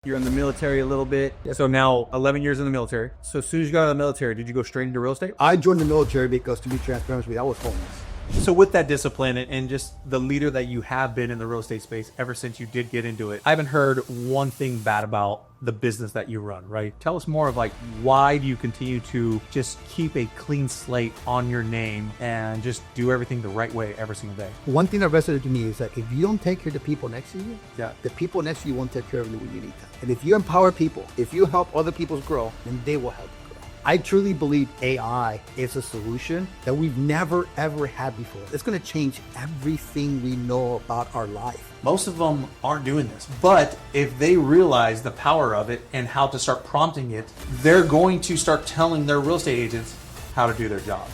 You're in the military a little bit. So now 11 years in the military. So as soon as you got out of the military, did you go straight into real estate? I joined the military because, to be transparent with you, I was homeless. So with that discipline and just the leader that you have been in the real estate space ever since you did get into it, I haven't heard one thing bad about the business that you run, right? Tell us more of like, why do you continue to just keep a clean slate on your name and just do everything the right way every single day? One thing that resonated to me is that if you don't take care of the people next to you, Yeah. the people next to you won't take care of you when you need them. And if you empower people, if you help other people grow, then they will help you grow. I truly believe AI is a solution that we've never, ever had before. It's going to change everything we know about our life. Most of them aren't doing this, but if they realize the power of it and how to start prompting it, they're going to start telling their real estate agents how to do their job.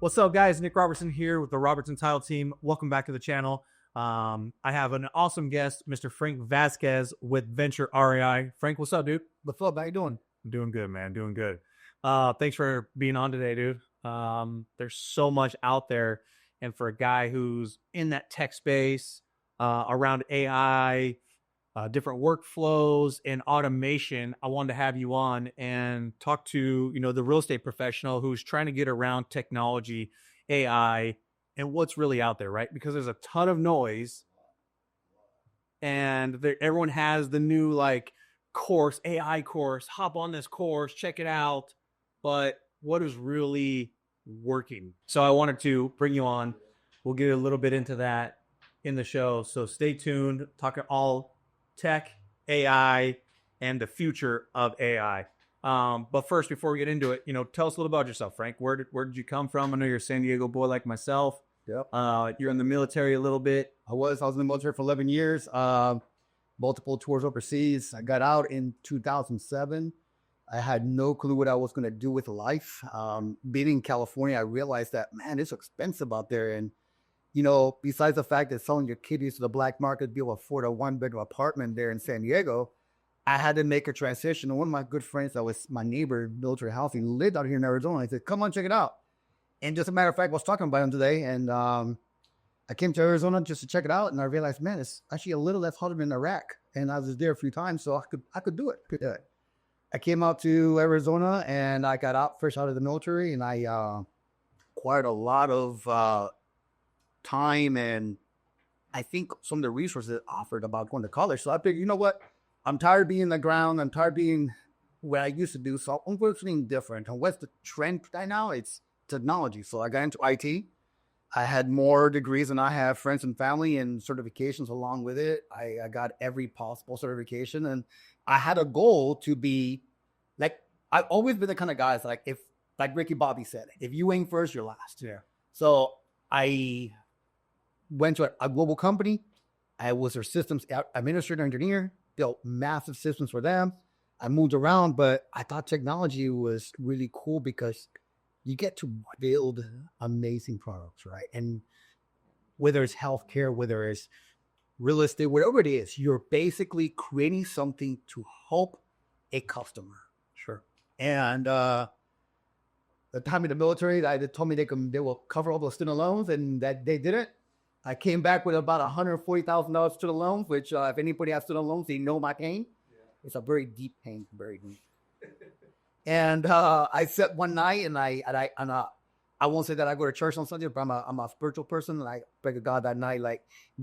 What's up, guys? Nick Robertson here with the Robertson Title Team. Welcome back to the channel. I have an awesome guest, Mr. Frank Vasquez with Venture REI. Frank, what's up, dude? What's up? How you doing? I'm doing good, man. Doing good. Thanks for being on today, dude. There's so much out there. And for a guy who's in that tech space, around AI, different workflows and automation, I wanted to have you on and talk to, the real estate professional who's trying to get around technology, AI, and what's really out there, right? Because there's a ton of noise and everyone has the new course, AI course, hop on this course, check it out. But what is really working? So I wanted to bring you on. We'll get a little bit into that in the show. So stay tuned, talking all tech, AI, and the future of AI. But first, before we get into it, tell us a little about yourself, Frank. Where did you come from? I know you're a San Diego boy like myself. Yep. You're in the military a little bit. I was in the military for 11 years, multiple tours overseas. I got out in 2007. I had no clue what I was going to do with life. Being in California, I realized that, man, it's expensive out there. And, besides the fact that selling your kidneys to the black market to be able to afford a one-bedroom apartment there in San Diego, I had to make a transition. And one of my good friends that was my neighbor, military housing, lived out here in Arizona. I said, come on, check it out. And just a matter of fact, I was talking about him today. And I came to Arizona just to check it out. And I realized, man, it's actually a little less hotter than Iraq. And I was there a few times, so I could do it. I came out to Arizona and I got out fresh out of the military, and I acquired a lot of time and I think some of the resources offered about going to college. So I figured, you know what? I'm tired of being in the ground. I'm tired of being what I used to do. So I'm going to do something different. And what's the trend right now? It's technology. So I got into IT. I had more degrees than I have friends and family and certifications along with it. I got every possible certification, and I had a goal to be I've always been the kind of guy that's like Ricky Bobby said, if you ain't first, you're last. Yeah. So I went to a global company. I was their systems administrator engineer, built massive systems for them. I moved around, but I thought technology was really cool because you get to build amazing products, right? And whether it's healthcare, whether it's real estate, whatever it is, you're basically creating something to help a customer. Sure. And the time in the military, they told me they will cover all the student loans, and that they didn't. I came back with about $140,000 student loans, which if anybody has student loans, they know my pain. Yeah. It's a very deep pain, very deep. And I sat one night, and I won't say that I go to church on Sunday, but I'm a spiritual person, and I begged God that night,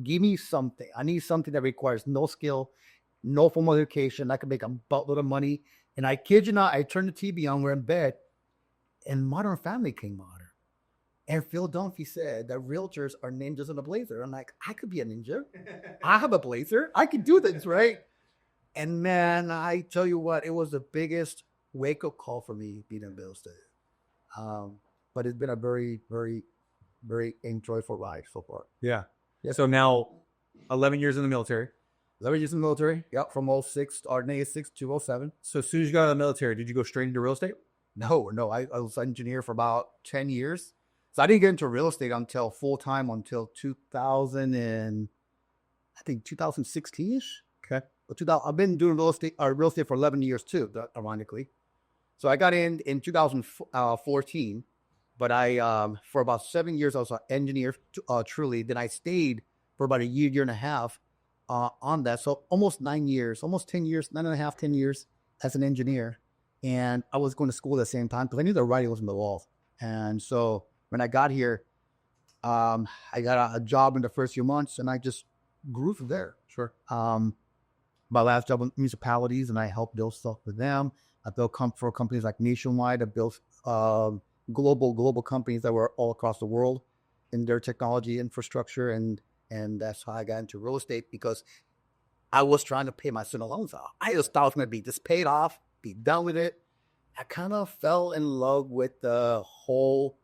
give me something. I need something that requires no skill, no formal education. I can make a buttload of money. And I kid you not, I turned the TV on, we're in bed, and Modern Family came on. And Phil Dunphy said that realtors are ninjas in a blazer. I'm like, I could be a ninja. I have a blazer. I could do this, right? And man, I tell you what, it was the biggest wake-up call for me being in real estate. But it's been a very, very, very enjoyable ride so far. Yeah. Yep. So now 11 years in the military. 11 years in the military. Yep, from 06 to 07. So as soon as you got out of the military, did you go straight into real estate? No. I was an engineer for about 10 years. So I didn't get into real estate until full-time until 2016-ish. Okay. I've been doing real estate for 11 years too, ironically. So I got in 2014, but I for about 7 years I was an engineer truly. Then I stayed for about a year and a half on that. So almost 9 years, almost 10 years, 9.5, 10 years as an engineer. And I was going to school at the same time because I knew the writing was on the wall. And so when I got here, I got a job in the first few months and I just grew from there. Sure. My last job with municipalities, and I helped build stuff with them. I built for companies like Nationwide. I built global companies that were all across the world in their technology infrastructure, and that's how I got into real estate, because I was trying to pay my student loans off. I just thought I was going to be just paid off, be done with it. I kind of fell in love with the whole.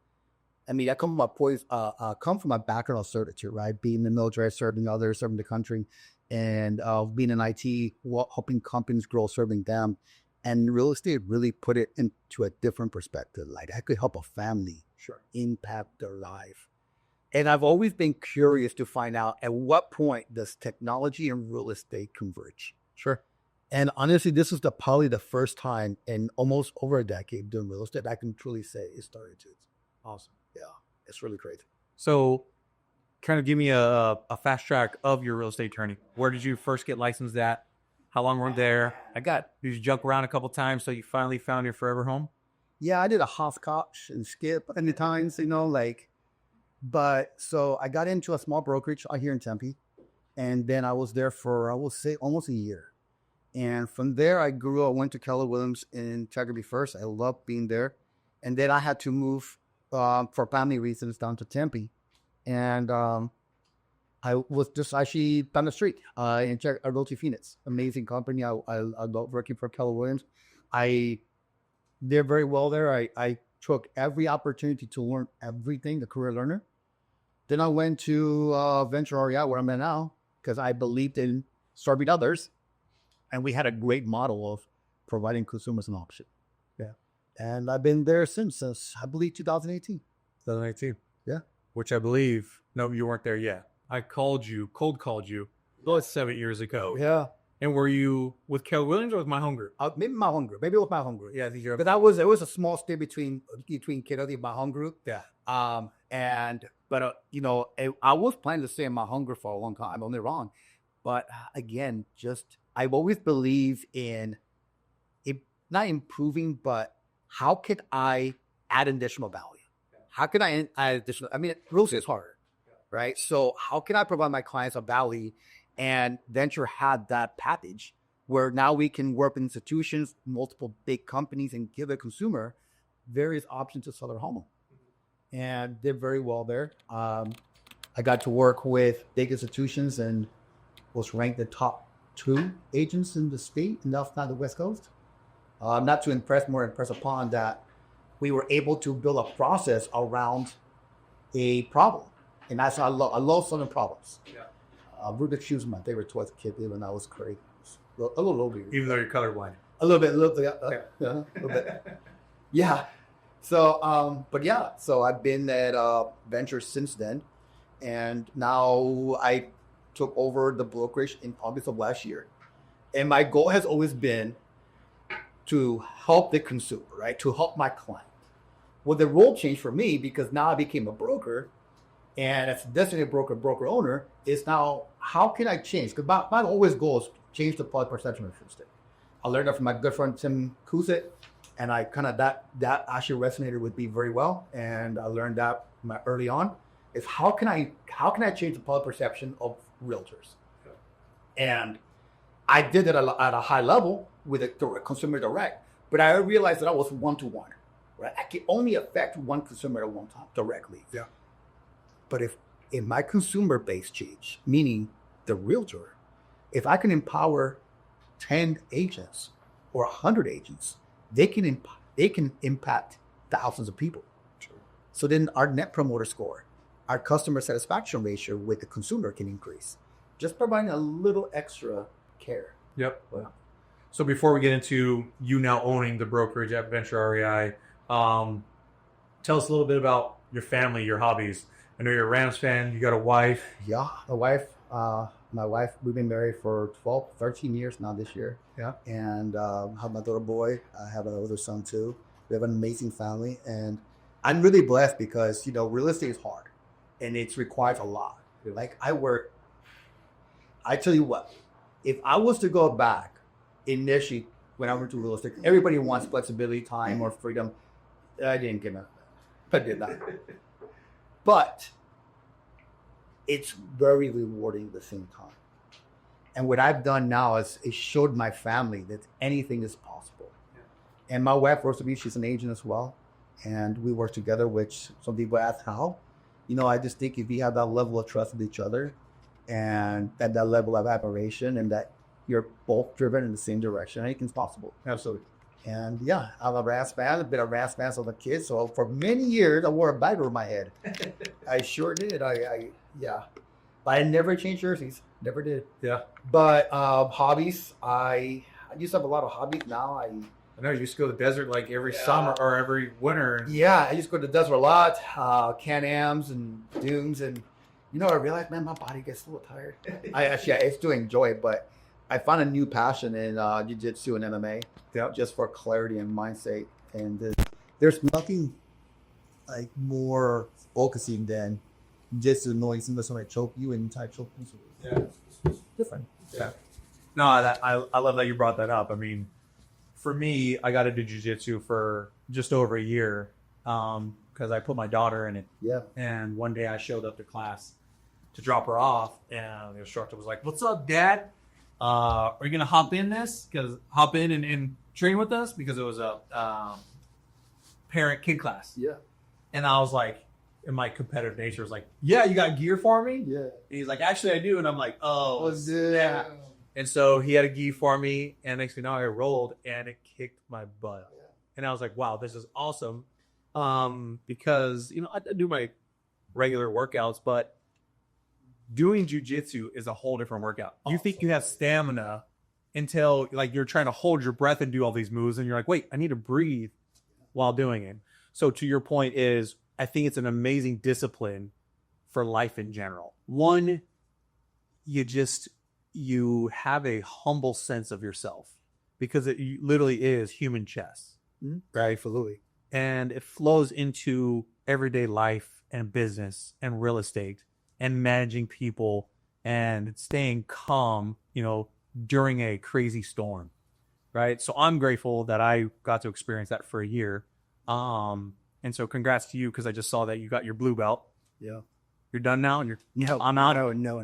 I mean, I come from my background of certitude, right? Being in the military, serving others, serving the country, and being in IT, helping companies grow, serving them. And real estate really put it into a different perspective. Like, I could help a family, impact their life. And I've always been curious to find out, at what point does technology and real estate converge? Sure. And honestly, this is probably the first time in almost over a decade doing real estate I can truly say it started to. Awesome. Yeah, it's really crazy. So kind of give me a fast track of your real estate journey. Where did you first get licensed at? How long were you there? Did you jump around a couple times so you finally found your forever home? Yeah, I did a hopscotch and skip any times, but so I got into a small brokerage out here in Tempe, and then I was there for, I will say, almost a year. And from there, I went to Keller Williams in Integrity first. I loved being there. And then I had to move for family reasons down to Tempe. And I was just actually down the street in Realty Phoenix. Amazing company. I love working for Keller Williams. I did very well there. I took every opportunity to learn everything, the career learner. Then I went to Venture REI, where I'm at now, because I believed in serving others. And we had a great model of providing consumers an option. Yeah. And I've been there since I believe, 2018. 2018. Yeah. Which I believe, no, you weren't there yet. I cold called you about 7 years ago. Yeah. And were you with Keller Williams or with My Home Group? Maybe My Home Group. Maybe with My Home Group. Yeah, I think you're. But it was a small stay between Keller and My Home Group. Yeah. I was planning to stay in My Home Group for a long time. I'm only wrong. But again, I've always believed in it, not improving, but how could I add additional value? How can I add additional? I mean, real estate is hard, right? So how can I provide my clients a value? And Venture had that package where now we can work with institutions, multiple big companies, and give a consumer various options to sell their home. And did very well there. I got to work with big institutions and was ranked the top 2 agents in the state, and that's not the West Coast. Not to impress, more impress upon that we were able to build a process around a problem. And that's I love solving problems. Yeah. Rubik's Cube was my favorite toy as a kid when I was crazy. A little over. Even though you're colorblind. A little bit. A little bit. Yeah. So, so I've been at Venture since then. And now I took over the brokerage in August of last year. And my goal has always been to help the consumer, right? To help my client. Well, the role changed for me because now I became a broker, and as a designated broker owner, is now how can I change? Because my always goal is change the public perception of real estate. I learned that from my good friend Tim Kusit, and I kind of that actually resonated with me very well, and I learned that early on. Is how can I change the public perception of realtors? And I did it at a high level with a consumer direct, but I realized that I was one-to-one, right? I can only affect one consumer at one time directly. Yeah. But if my consumer base change, meaning the realtor, if I can empower 10 agents or 100 agents, they can impact thousands of people. True. So then our net promoter score, our customer satisfaction ratio with the consumer can increase. Just providing a little extra care. Yep. Wow. So before we get into you now owning the brokerage at Venture REI, tell us a little bit about your family, your hobbies. I know you're a Rams fan. You got a wife. Yeah, my wife, we've been married for 13 years now this year. Yeah. And I have my little boy. I have an older son too. We have an amazing family. And I'm really blessed because, real estate is hard and it requires a lot. Like I work I tell you what, if I was to go back initially when I went to real estate, everybody wants flexibility, time, or freedom. I didn't get enough. I did not. But it's very rewarding at the same time. And what I've done now is it showed my family that anything is possible. Yeah. And my wife works with me. She's an agent as well. And we work together, which some people ask how. I just think if you have that level of trust with each other and at that level of admiration and that you're both driven in the same direction, anything's possible. Absolutely. And yeah, I'm a brass band, a bit of brass bands as a kid. So for many years, I wore a bag over my head. I sure did. Yeah. But I never changed jerseys. Never did. Yeah. But hobbies, I used to have a lot of hobbies. Now I know you used to go to the desert like every summer or every winter. Yeah, I used to go to the desert a lot, Can-Ams and dunes. And, I realized, man, my body gets a little tired. I still enjoy it, but I found a new passion in Jiu Jitsu and MMA, just for clarity and mindset. And there's nothing like more focusing than just knowing somebody choke you and type choke you. Yeah, it's different. Yeah. No, I love that you brought that up. I mean, for me, I got into Jiu Jitsu for just over a year because I put my daughter in it. Yeah. And one day I showed up to class to drop her off, and the instructor was like, "What's up, Dad? Are you gonna hop in and train with us?" Because it was a parent-kid class. Yeah. And I was like, in my competitive nature, was like, "Yeah, you got gear for me?" Yeah. And he's like, "Actually, I do." And I'm like, "Oh, yeah." And so he had a gi for me, and next thing you know, I rolled, and it kicked my butt. Yeah. And I was like, "Wow, this is awesome," because I do my regular workouts, but doing jiu-jitsu is a whole different workout. You think you have stamina until you're trying to hold your breath and do all these moves, and you're like, "Wait, I need to breathe while doing it." So to your point is, I think it's an amazing discipline for life in general. One, you have a humble sense of yourself because it literally is human chess. Mm-hmm. Right, absolutely. And it flows into everyday life and business and real estate and managing people and staying calm, during a crazy storm. Right. So I'm grateful that I got to experience that for a year. And so congrats to you, because I just saw that you got your blue belt. Yeah. You're done now, and I'm out. No.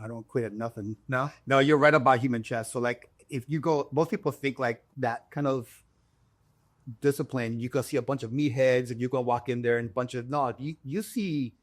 I don't quit at nothing. No, you're right about human chess. So if you go, most people think that kind of discipline, you can see a bunch of meatheads and you go walk in there and you see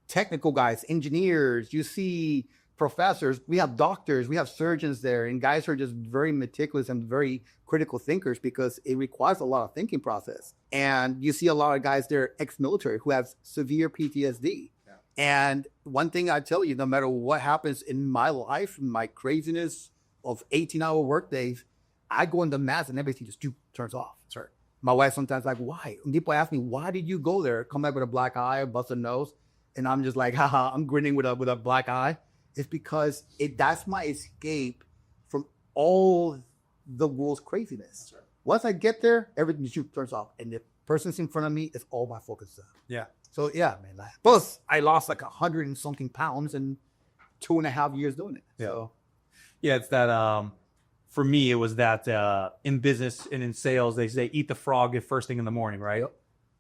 technical guys, engineers, you see professors, we have doctors, we have surgeons there, and guys who are just very meticulous and very critical thinkers because it requires a lot of thinking process. And you see a lot of guys there, ex-military, who have severe PTSD. Yeah. And one thing I tell you, no matter what happens in my life, my craziness of 18-hour workdays, I go into mass and everything just turns off. Sorry. My wife sometimes why? And people ask me, why did you go there? Come back with a black eye, busted nose. And I'm just like, haha, I'm grinning with a black eye. It's because that's my escape from all the world's craziness. Right. Once I get there, everything turns off. And the person's in front of me is all my focus on. Yeah. So yeah, man. Plus, I lost 100 and something pounds in 2.5 years doing it. Yeah. So. Yeah, it's that, for me, it was that in business and in sales, they say eat the frog at first thing in the morning, right? Yep.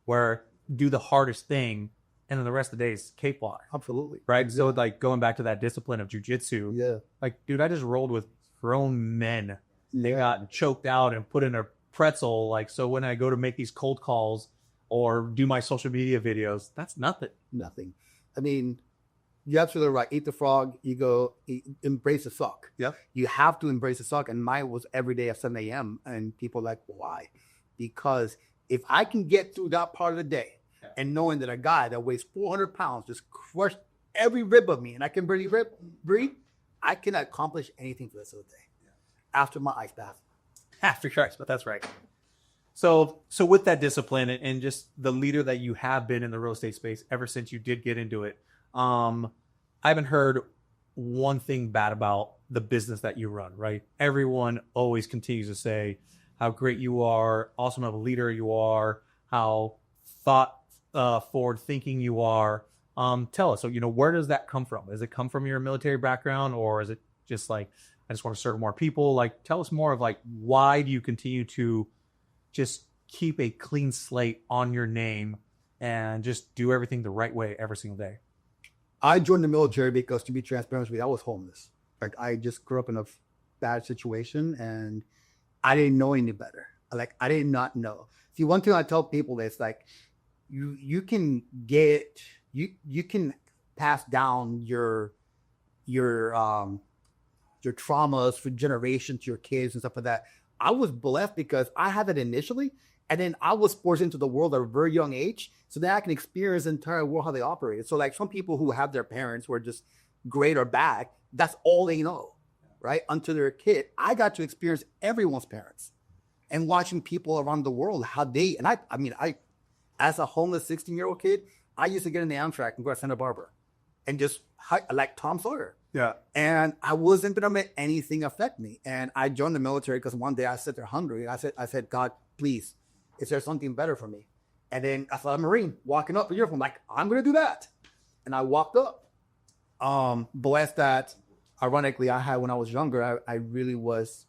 Where do the hardest thing, and then the rest of the day is cakewalk. Absolutely. Right? Yeah. So going back to that discipline of jiu-jitsu, yeah. Dude, I just rolled with grown men. They got choked out and put in a pretzel. So when I go to make these cold calls or do my social media videos, that's nothing. Nothing. I mean, you're absolutely right. Eat the frog. You go embrace the suck. Yeah. You have to embrace the suck. And mine was every day at 7 a.m. And people are like, why? Because if I can get through that part of the day, and knowing that a guy that weighs 400 pounds just crushed every rib of me and I can barely breathe, I can accomplish anything for the rest of the day. Yeah. After my ice bath. After your ice bath, that's right. So with that discipline and just the leader that you have been in the real estate space ever since you did get into it, I haven't heard one thing bad about the business that you run, right? Everyone always continues to say how great you are, awesome of a leader you are, how forward thinking you are. Tell us, so where does that come from? Does it come from your military background, or is it just like, I just want to serve more people. Like, tell us more of like, why do you continue to just keep a clean slate on your name and just do everything the right way every single day? I joined the military because, to be transparent with you, I was homeless. Like, I just grew up in a bad situation and I didn't know any better. Like, I did not know. See, one thing I tell people is like, you can pass down your traumas for generations to your kids and stuff like that. I was blessed because I had it initially, and then I was forced into the world at a very young age, so that I can experience the entire world, how they operate. So like some people who have their parents who are just great or bad, that's all they know, right? Until they're a kid. I got to experience everyone's parents and watching people around the world, how they, and I as a homeless 16-year-old kid, I used to get in the Amtrak and go to Santa Barbara and just like Tom Sawyer. Yeah. And I wasn't going to let anything affect me. And I joined the military because one day I sat there hungry. I said, God, please, is there something better for me? And then I saw a Marine walking up the uniform, like, I'm going to do that. And I walked up. Blessed that, ironically, I had when I was younger, I really was,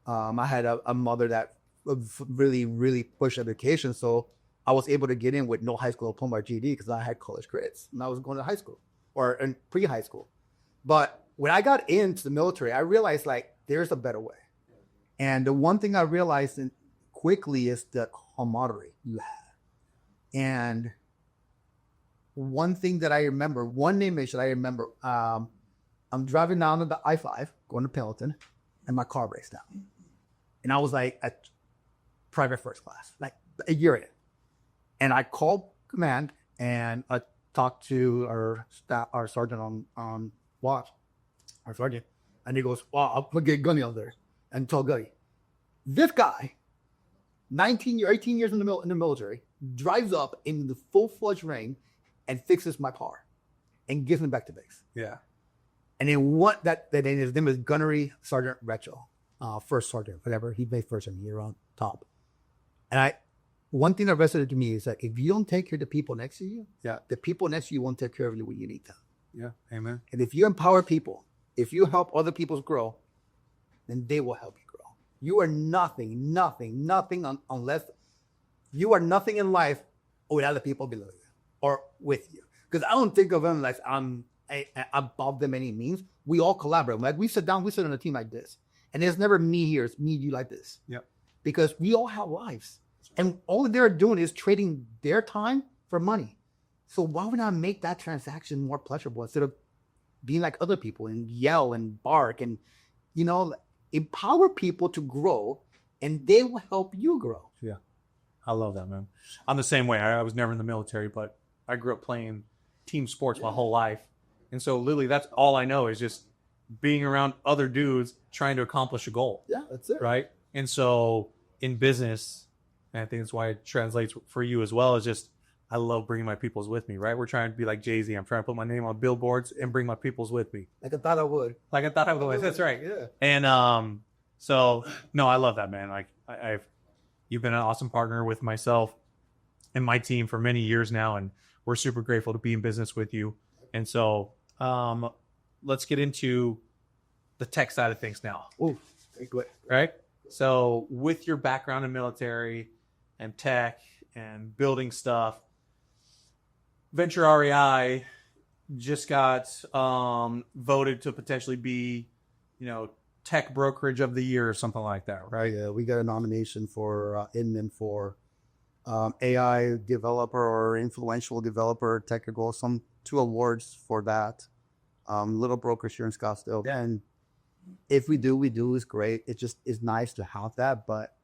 I had a mother that really, really pushed education. So I was able to get in with no high school diploma or GED because I had college grades and I was going to high school or in pre-high school. But when I got into the military, I realized like there's a better way. And the one thing I realized quickly is the camaraderie you have. And one thing that I remember, one image that I remember, I'm driving down the I-5 going to Pendleton and my car breaks down. And I was like at private first class, like a year in. And I called command and I talked to our sergeant on watch, our sergeant, and he goes, "Well, I'll put Gunny out there and tell Gunny, this guy, 18 years in the military, drives up in the full-fledged rain and fixes my car and gives me back to base." Yeah. And then his name is Gunnery Sergeant Retchell, first sergeant, whatever. He made first and you're on top. And one thing that resonated to me is that if you don't take care of the people next to you, the people next to you won't take care of you when you need them. Yeah. Amen. And if you empower people, if you help other people grow, then they will help you grow. You are nothing unless you are nothing in life without the people below you or with you. Because I don't think of them like I'm above them any means. We all collaborate. Like we sit on a team like this. And it's never me here, it's me, you like this. Yep. Because we all have lives. And all they're doing is trading their time for money. So why would I make that transaction more pleasurable instead of being like other people and yell and bark and, empower people to grow and they will help you grow. Yeah. I love that, man. I'm the same way. I was never in the military, but I grew up playing team sports my whole life. And so literally that's all I know is just being around other dudes trying to accomplish a goal. Yeah, that's it. Right. And so in business, and I think that's why it translates for you as well, is just, I love bringing my peoples with me, right? We're trying to be like Jay-Z. I'm trying to put my name on billboards and bring my peoples with me. Like I thought I would. That's right. Yeah. And so, no, I love that, man. Like you've been an awesome partner with myself and my team for many years now, and we're super grateful to be in business with you. And so let's get into the tech side of things now. Oh, good. Right? So with your background in military and tech and building stuff, Venture REI just got voted to potentially be, tech brokerage of the year or something like that, right? Yeah, we got a nomination for Inman for AI developer or influential developer, technical, two awards for that. Little brokerage here in Scottsdale. And if we do is great. It just is nice to have that, but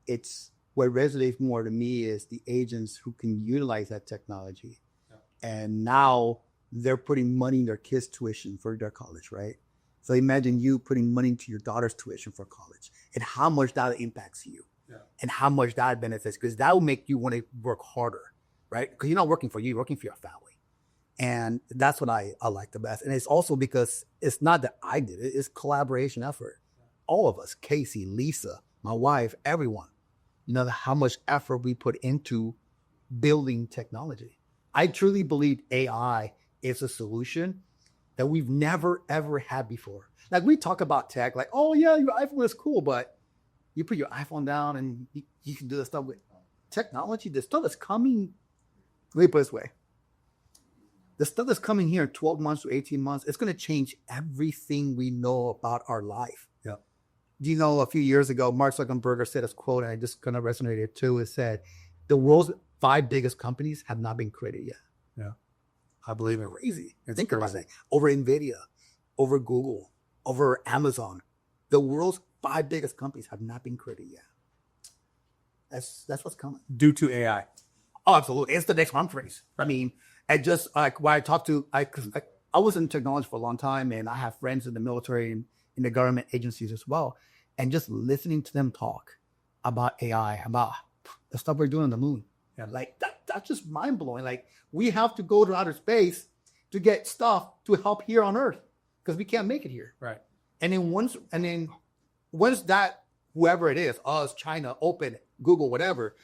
it's what resonates more to me is the agents who can utilize that technology. Yeah. And now they're putting money in their kids' tuition for their college, right? So imagine you putting money into your daughter's tuition for college and how much that impacts you and how much that benefits, because that will make you want to work harder, right? Because you're not working for you, you're working for your family. And that's what I like the best. And it's also because it's not that I did it, it's collaboration effort. All of us, Casey, Lisa, my wife, everyone, how much effort we put into building technology. I truly believe AI is a solution. that we've never, ever had before. Like we talk about tech, like, oh yeah, your iPhone is cool, but you put your iPhone down and you can do this stuff with technology. The stuff that's coming, let me put it this way. The stuff that's coming here in 12 months to 18 months, it's going to change everything we know about our life. Yeah. Do you know a few years ago, Mark Zuckerberg said this quote, and I just kind of resonated too. It said, the world's 5 biggest companies have not been created yet. Yeah. I believe it. Crazy. Think about it. Over NVIDIA, over Google, over Amazon. The world's 5 biggest companies have not been created yet. That's what's coming. Due to AI. Oh, absolutely. It's the next arms race. I mean, I just, like, when I talked to, I was in technology for a long time, and I have friends in the military and in the government agencies as well. And just listening to them talk about AI, about the stuff we're doing on the moon. Yeah. Like, that's just mind blowing. Like, we have to go to outer space to get stuff to help here on Earth because we can't make it here. Right. And then once that, whoever it is, us, China, Open, Google, whatever,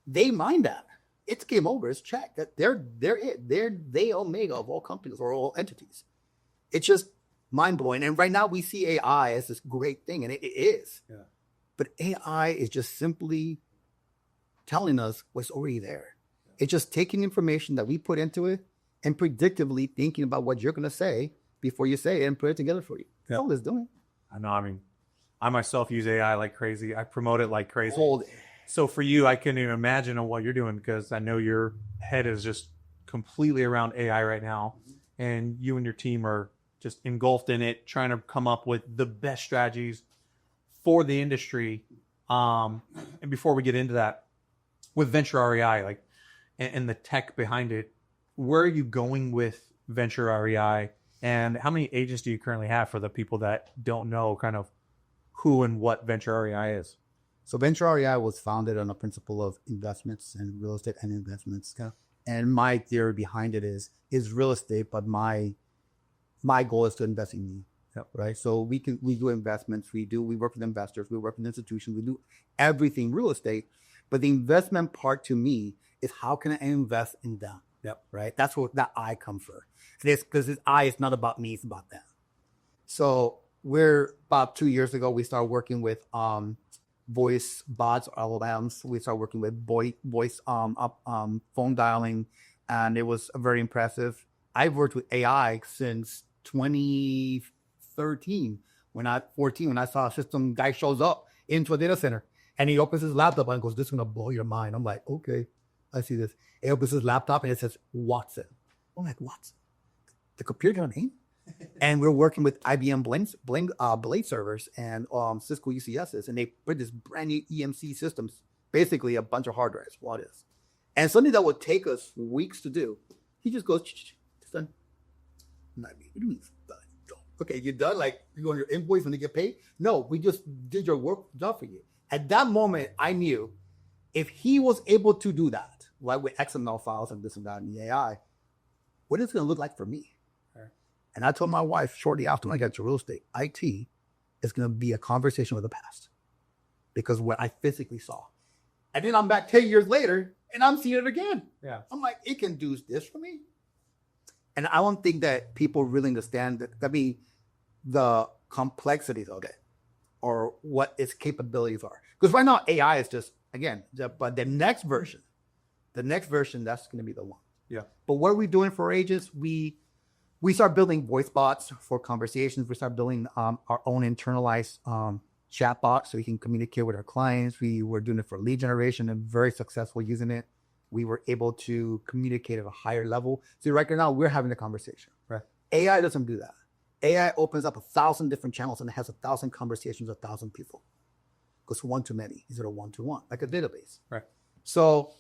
they mind that. It's game over. It's checked. That they're it. They're the omega of all companies or all entities. It's just mind blowing. And right now we see AI as this great thing, and it is. Yeah. But AI is just simply telling us what's already there. It's just taking information that we put into it and predictively thinking about what you're going to say before you say it and put it together for you. That's all it's doing. I know. I mean, I myself use AI like crazy. I promote it like crazy. Hold it. So for you, I couldn't even imagine what you're doing because I know your head is just completely around AI right now. And you and your team are just engulfed in it, trying to come up with the best strategies for the industry. And before we get into that, with Venture REI, like, and the tech behind it, where are you going with Venture REI? And how many agents do you currently have for the people that don't know kind of who and what Venture REI is? So Venture REI was founded on a principle of investments and real estate and investments. Okay. And my theory behind it is real estate, but my goal is to invest in you. Yep. Right. So we do investments. We work with investors. We work with institutions. We do everything real estate. But the investment part to me is how can I invest in them? Yep. Right. That's where that I come from. Because this I is not about me. It's about them. So we're about 2 years ago, we started working with voice bots or LLMs. We started working with voice phone dialing, and it was very impressive. I've worked with AI since 2013 when I saw a system guy shows up into a data center and he opens his laptop and goes, "This is gonna blow your mind." I'm like, okay, I see this. He opens his laptop and it says Watson. I'm like, Watson? The computer got a name? And we're working with IBM Blade servers and Cisco UCSs, and they put this brand new EMC systems, basically a bunch of hard drives. What is? And something that would take us weeks to do, he just goes, it's done. What do you mean it's done? Okay, you're done? Like, you go on your invoice when you get paid? No, we just did your work done for you. At that moment, I knew if he was able to do that, like with XML files and this and that and the AI, what is it going to look like for me? And I told my wife shortly after I got to real estate, IT is going to be a conversation with the past because what I physically saw. And then I'm back 10 years later and I'm seeing it again. Yeah. I'm like, it can do this for me. And I don't think that people really understand that. I mean, the complexities of it or what its capabilities are. Because right now AI is just, again, but the next version, that's going to be the one. Yeah. But what are we doing for agents? We start building voice bots for conversations. We start building our own internalized chat bots so we can communicate with our clients. We were doing it for lead generation and very successful using it. We were able to communicate at a higher level. So right now we're having a conversation. Right. AI doesn't do that. AI opens up 1,000 different channels and it has 1,000 conversations with 1,000 people. Goes one to many instead of one-to-one, like a database. Right. So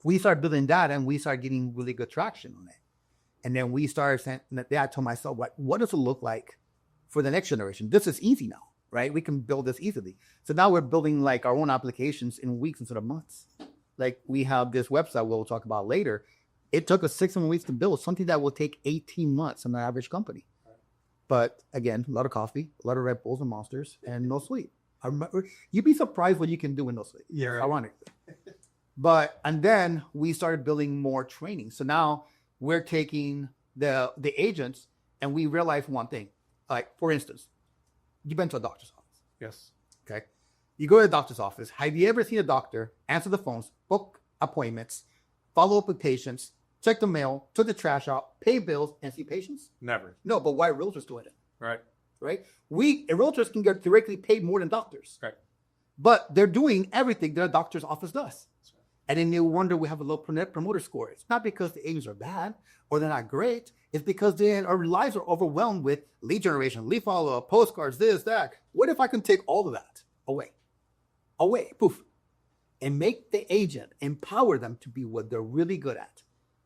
we start building that and we start getting really good traction on it. And then we started saying, I told myself, what does it look like for the next generation? This is easy now, right? We can build this easily. So now we're building like our own applications in weeks instead of months. Like we have this website we'll talk about later. It took us 6 weeks to build something that will take 18 months on an average company. But again, a lot of coffee, a lot of Red Bulls and Monsters, and no sleep. I remember, you'd be surprised what you can do with no sleep. Yeah, right. Ironic. And then we started building more training. So now we're taking the agents, and we realized one thing. Like, for instance, you've been to a doctor's office. Yes. Okay. You go to the doctor's office. Have you ever seen a doctor answer the phones, book appointments, follow up with patients, check the mail, took the trash out, pay bills, and see patients? Never. No, but why are realtors doing it? Right. Right? Realtors can get directly paid more than doctors. Right. But they're doing everything that a doctor's office does. And then they wonder we have a low net promoter score. It's not because the agents are bad or they're not great. It's because our lives are overwhelmed with lead generation, lead follow-up, postcards, this, that. What if I can take all of that away? Poof. And make the agent, empower them to be what they're really good at.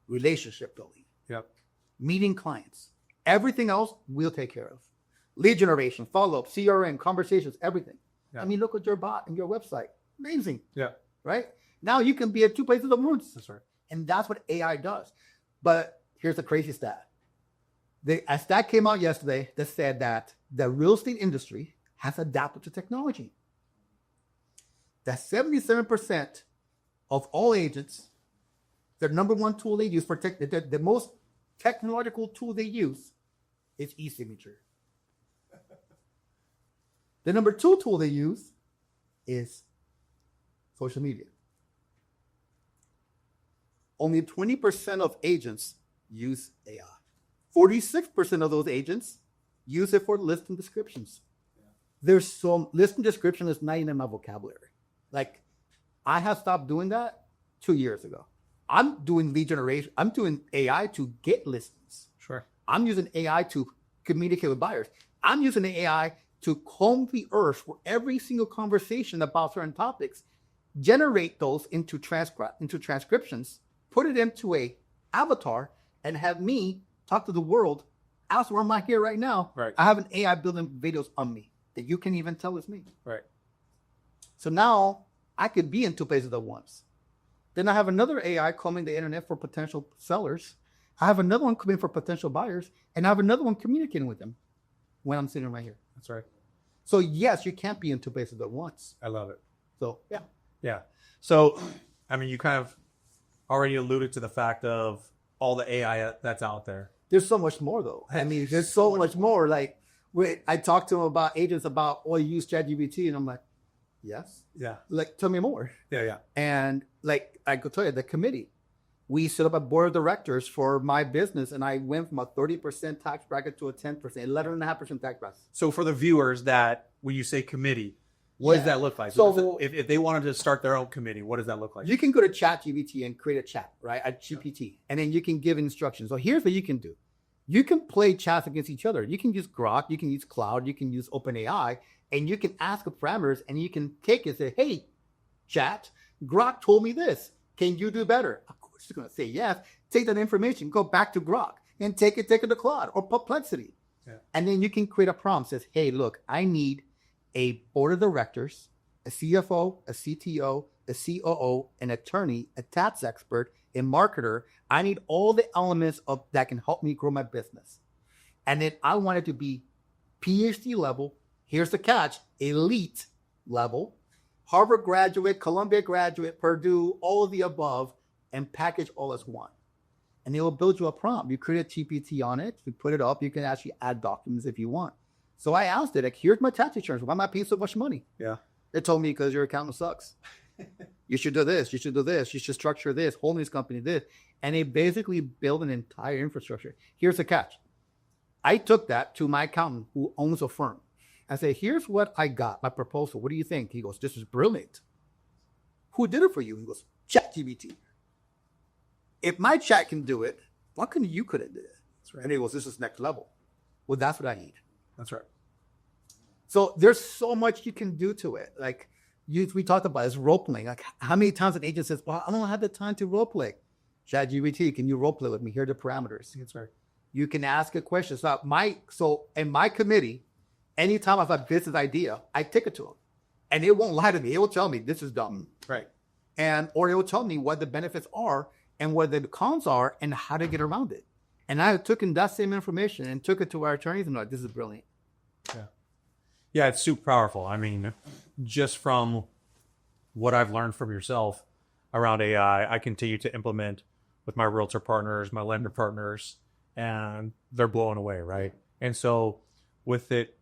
Relationship building. Yep. Meeting clients. Everything else we'll take care of. Lead generation, follow-up, CRM, conversations, everything. Yeah. I mean, look at your bot and your website. Amazing. Yeah. Right? Now you can be at 2 places at once. That's right. And that's what AI does. But here's the crazy stat. A stat came out yesterday that said that the real estate industry has adapted to technology. That 77% of all agents, their number one tool they use for the most technological tool they use is e-signature. The number two tool they use is social media. Only 20% of agents use AI. 46% of those agents use it for listing descriptions. There's some listing description is not even in my vocabulary. Like, I have stopped doing that 2 years ago. I'm doing lead generation. I'm doing AI to get listings. Sure. I'm using AI to communicate with buyers. I'm using the AI to comb the earth for every single conversation about certain topics, generate those into transcriptions, put it into a avatar, and have me talk to the world. As where am I here right now? Right. I have an AI building videos on me that you can even tell is me. Right. So now I could be in 2 places at once. Then I have another AI combing the internet for potential sellers. I have another one coming for potential buyers, and I have another one communicating with them when I'm sitting right here. That's right. So yes, you can't be in 2 places at once. I love it. So yeah. Yeah. So, I mean, you kind of already alluded to the fact of all the AI that's out there. There's so much more though. I mean, there's so much more. Like, I talked to them about agents about, you use ChatGPT, and I'm like, yes. Yeah. Like, tell me more. Yeah. Yeah. And like, I could tell you, the committee, we set up a board of directors for my business, and I went from a 30% tax bracket to a 10%, 11.5% tax bracket. So for the viewers, that when you say committee, what does that look like? So if they wanted to start their own committee, what does that look like? You can go to ChatGPT and create a chat, right? A GPT, and then you can give instructions. So here's what you can do. You can play chats against each other. You can use Grok, you can use Cloud, you can use OpenAI, and you can ask the parameters, and you can take it and say, hey, chat, Grok told me this. Can you do better? Of course, it's going to say yes. Take that information, go back to Grok, and take it to Cloud or Perplexity. Yeah. And then you can create a prompt that says, hey, look, I need a board of directors, a CFO, a CTO, a COO, an attorney, a tax expert, a marketer. I need all the elements of that can help me grow my business. And then I want it to be PhD level. Here's the catch: elite level, Harvard graduate, Columbia graduate, Purdue, all of the above, and package all as one. And they will build you a prompt. You create a GPT on it, you put it up, you can actually add documents if you want. So I asked it, like, here's my tax returns. Why am I paying so much money? Yeah. It told me, because your accountant sucks. You should do this. You should do this. You should structure this. Holdings company this. And they basically build an entire infrastructure. Here's the catch. I took that to my accountant who owns a firm. I said, here's what I got, my proposal. What do you think? He goes, this is brilliant. Who did it for you? He goes, ChatGPT. If my chat can do it, why couldn't you do it? That's right. And he goes, this is next level. Well, that's what I need. That's right. So there's so much you can do to it. Like we talked about, is role playing. Like, how many times an agent says, well, I don't have the time to role play. ChatGPT, can you role play with me? Here are the parameters. That's right. You can ask a question. So in my committee, anytime I have a business idea, I take it to them. And it won't lie to me. It will tell me this is dumb. Right. Or it will tell me what the benefits are and what the cons are and how to get around it. And I took in that same information and took it to our attorneys and like, this is brilliant. Yeah. Yeah, it's super powerful. I mean, just from what I've learned from yourself around AI, I continue to implement with my realtor partners, my lender partners, and they're blown away, right? And so with it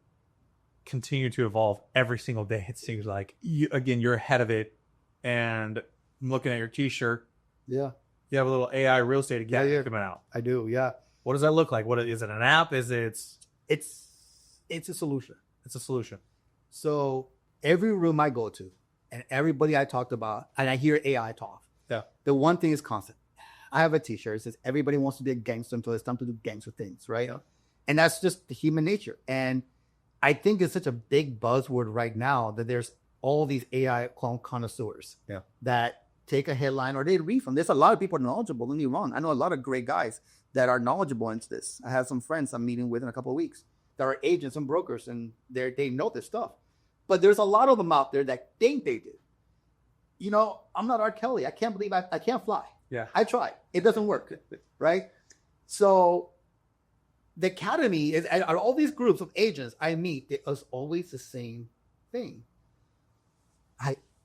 continue to evolve every single day, it seems like you're ahead of it. And I'm looking at your t-shirt. Yeah. You have a little AI real estate academy coming out. I do. Yeah. What does that look like? What is it? An app? Is it? It's a solution. It's a solution. So every room I go to and everybody I talked about, and I hear AI talk. Yeah. The one thing is constant. I have a t-shirt that says everybody wants to be a gangster until it's time to do gangster things, right? Yeah. And that's just the human nature. And I think it's such a big buzzword right now that there's all these AI connoisseurs that take a headline or they read from. There's a lot of people knowledgeable, don't get me wrong. I know a lot of great guys that are knowledgeable into this. I have some friends I'm meeting with in a couple of weeks that are agents and brokers, and they know this stuff. But there's a lot of them out there that think they do. You know, I'm not R. Kelly. I can't believe I can't fly. Yeah. I tried. It doesn't work, right? So the academy is, and all these groups of agents I meet, it's always the same thing.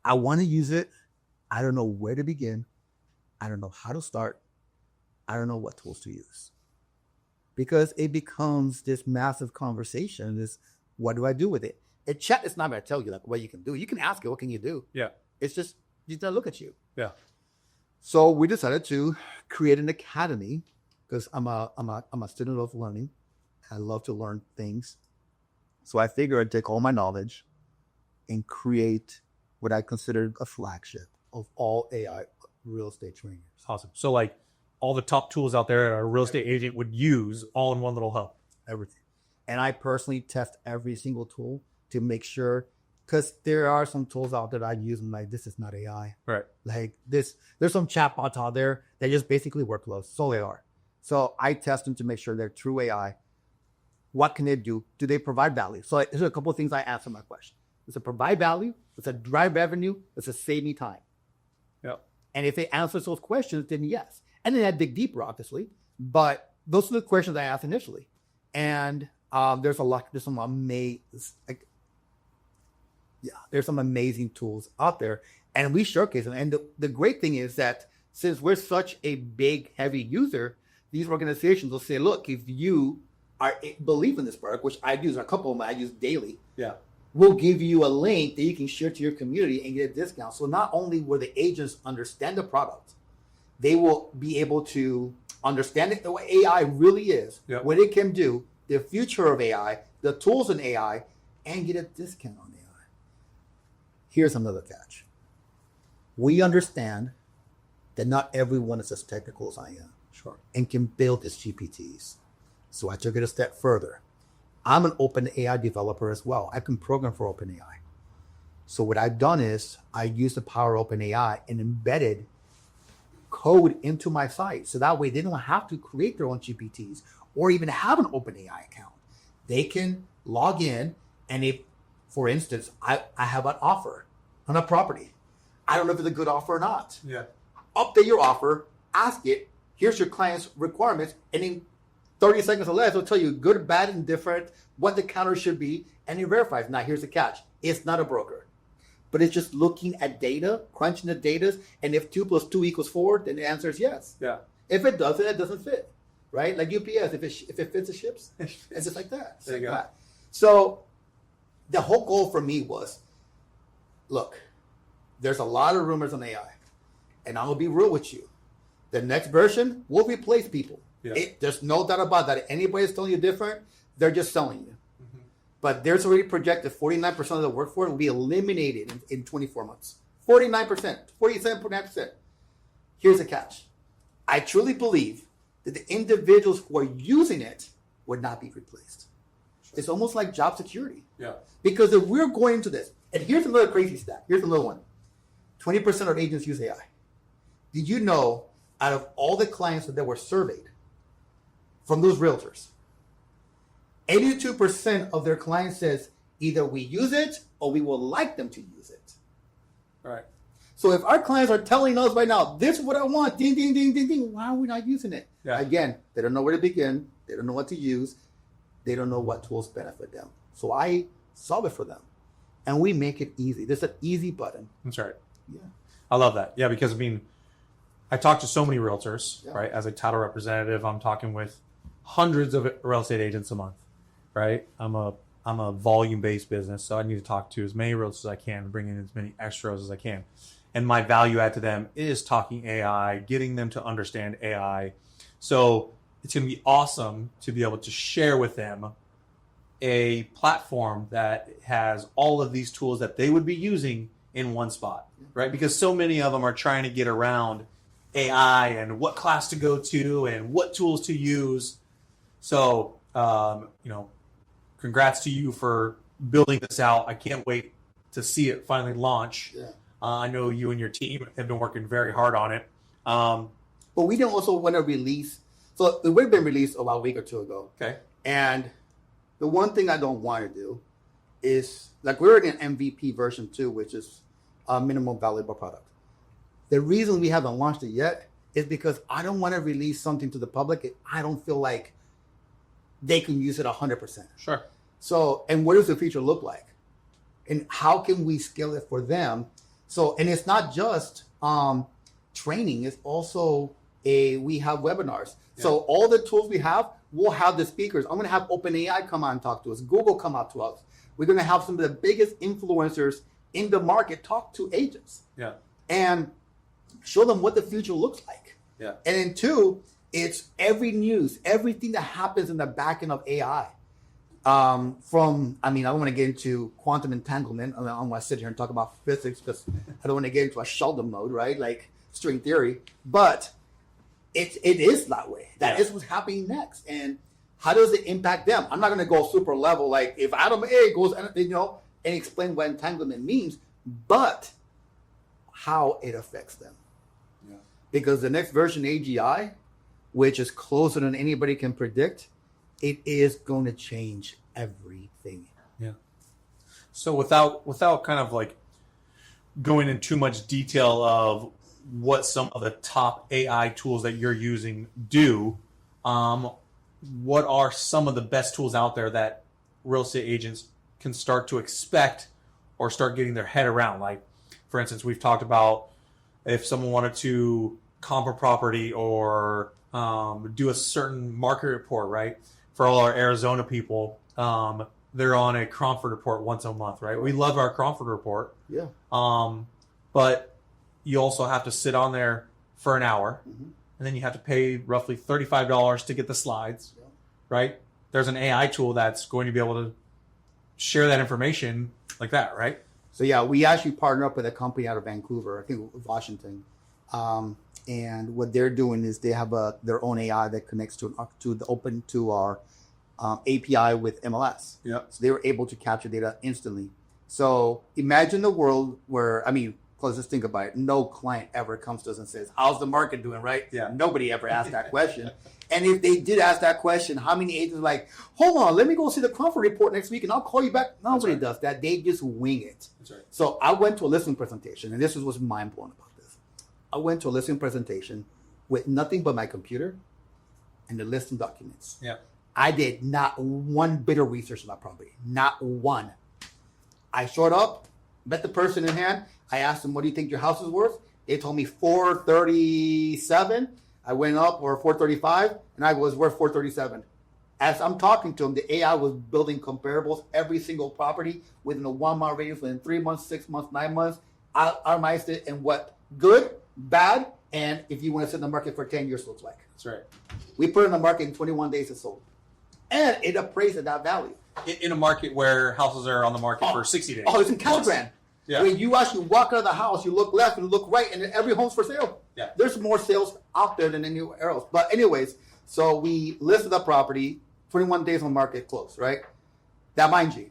I want to use it. I don't know where to begin. I don't know how to start. I don't know what tools to use. Because it becomes this massive conversation. This, what do I do with it? A chat is not going to tell you like what you can do. You can ask it, what can you do? Yeah. It's just, you don't look at you. Yeah. So we decided to create an academy because I'm a student of learning. I love to learn things. So I figured I'd take all my knowledge and create what I considered a flagship of all AI real estate trainers. Awesome. So like all the top tools out there a real estate agent would use all in one little hub. Everything. And I personally test every single tool to make sure, because there are some tools out there that I use and like, this is not AI. Right. Like this, there's some chatbots out there that just basically workflows. So they are. So I test them to make sure they're true AI. What can they do? Do they provide value? So there's a couple of things I answer my question. Does it provide value? Does it drive revenue? Does it save me time? Yep. And if they answer those questions, then yes. And then I dig deeper, obviously. But those are the questions I asked initially. And there's some amazing tools out there. And we showcase them. And the great thing is that since we're such a big, heavy user, these organizations will say, look, if you believe in this product, which I do, there's a couple of them I use daily. Yeah. We'll give you a link that you can share to your community and get a discount. So not only will the agents understand the product, they will be able to understand it the way AI really is, what it can do, the future of AI, the tools in AI, and get a discount on AI. Here's another catch. We understand that not everyone is as technical as I am. Sure. And can build these GPTs. So I took it a step further. I'm an OpenAI developer as well. I can program for OpenAI. So what I've done is I use the power of OpenAI and embedded code into my site. So that way they don't have to create their own GPTs or even have an OpenAI account. They can log in, and if, for instance, I have an offer on a property. I don't know if it's a good offer or not. Yeah. Update your offer, ask it, here's your client's requirements, and in 30 seconds or less, it'll tell you good, bad, and different, what the counter should be, and it verifies. Now, here's the catch. It's not a broker, but it's just looking at data, crunching the data, and if 2 + 2 = 4, then the answer is yes. Yeah. If it doesn't, it doesn't fit, right? Like UPS, if it fits, it ships. It's just like that. There you go. So the whole goal for me was, look, there's a lot of rumors on AI, and I'm going to be real with you. The next version will replace people. Yeah. There's no doubt about that. If anybody's telling you different, they're just selling you. Mm-hmm. But there's already projected 49% of the workforce will be eliminated in 24 months. 49%, 47.9%. Here's the catch. I truly believe that the individuals who are using it would not be replaced. Sure. It's almost like job security. Yeah. Because if we're going into this, and here's another crazy stat. Here's another one. 20% of agents use AI. Did you know out of all the clients that were surveyed from those realtors, 82% of their clients says either we use it or we would like them to use it. All right. So if our clients are telling us right now, this is what I want, ding, ding, ding, ding, ding, why are we not using it? Yeah. Again, they don't know where to begin. They don't know what to use. They don't know what tools benefit them. So I solve it for them. And we make it easy. There's an easy button. That's right. Yeah. I love that. Yeah, because I talk to so many realtors, right? As a title representative, I'm talking with hundreds of real estate agents a month, right? I'm a volume-based business, so I need to talk to as many realtors as I can, bring in as many extras as I can. And my value add to them is talking AI, getting them to understand AI. So it's going to be awesome to be able to share with them a platform that has all of these tools that they would be using in one spot, right? Because so many of them are trying to get around AI and what class to go to and what tools to use. So, congrats to you for building this out. I can't wait to see it finally launch. Yeah. I know you and your team have been working very hard on it. But we didn't also want to release. So it would have been released about a week or two ago. Okay. And the one thing I don't want to do is, like, we're in an MVP version 2, which is a minimum valuable product. The reason we haven't launched it yet is because I don't want to release something to the public if I don't feel like they can use it 100%. Sure. So, and what does the future look like? And how can we scale it for them? So, and it's not just training, it's also we have webinars. Yeah. So all the tools we have, we'll have the speakers. I'm going to have OpenAI come out and talk to us. Google come out to us. We're going to have some of the biggest influencers in the market talk to agents. Yeah. And show them what the future looks like. Yeah. And then 2, it's every news, everything that happens in the back end of AI. I don't want to get into quantum entanglement. I don't want to sit here and talk about physics because I don't want to get into a Sheldon mode, right? Like string theory. But it is that way. That is what's happening next. And how does it impact them? I'm not going to go super level, like if Adam A goes, and explain what entanglement means, but how it affects them. Yeah. Because the next version, AGI, which is closer than anybody can predict, it is going to change everything. Yeah. So without kind of like going into too much detail of what some of the top AI tools that you're using do, what are some of the best tools out there that real estate agents can start to expect or start getting their head around? Like, for instance, we've talked about if someone wanted to comp a property or do a certain market report, right? For all our Arizona people, they're on a Cromford report once a month, right? We love our Cromford report. Yeah. But you also have to sit on there for an hour, and then you have to pay roughly $35 to get the slides, right? There's an AI tool that's going to be able to share that information like that, right? So yeah, we actually partner up with a company out of Vancouver, I think Washington, and what they're doing is they have their own AI that connects to our API with MLS. Yeah. So they were able to capture data instantly. So imagine the world where, let's just think about it. No client ever comes to us and says, "How's the market doing?" Right? Yeah. Nobody ever asked that question. And if they did ask that question, how many agents are like, "Hold on, let me go see the Cromford report next week and I'll call you back"? Nobody does that. They just wing it. That's right. So I went to a listing presentation, and this is what's mind blowing about this. I went to a listing presentation with nothing but my computer and the listing documents. Yeah. I did not one bit of research on that property. Not one. I showed up, met the person in hand. I asked them, "What do you think your house is worth?" They told me $437. I went up, or $435, and I was worth $437. As I'm talking to them, the AI was building comparables, every single property within a 1 mile radius, within 3 months, 6 months, 9 months. I itemized it in what good, bad, and if you want to sit in the market for 10 years looks like. That's right. We put it in the market in 21 days, it sold. And it appraised at that value. In a market where houses are on the market for 60 days. Oh, it's in Calgary. Yeah. When you actually walk out of the house, you look left and look right, and every home's for sale. Yeah. There's more sales out there than anywhere else. But anyways, so we listed the property, 21 days on market, close, right? Now, mind you,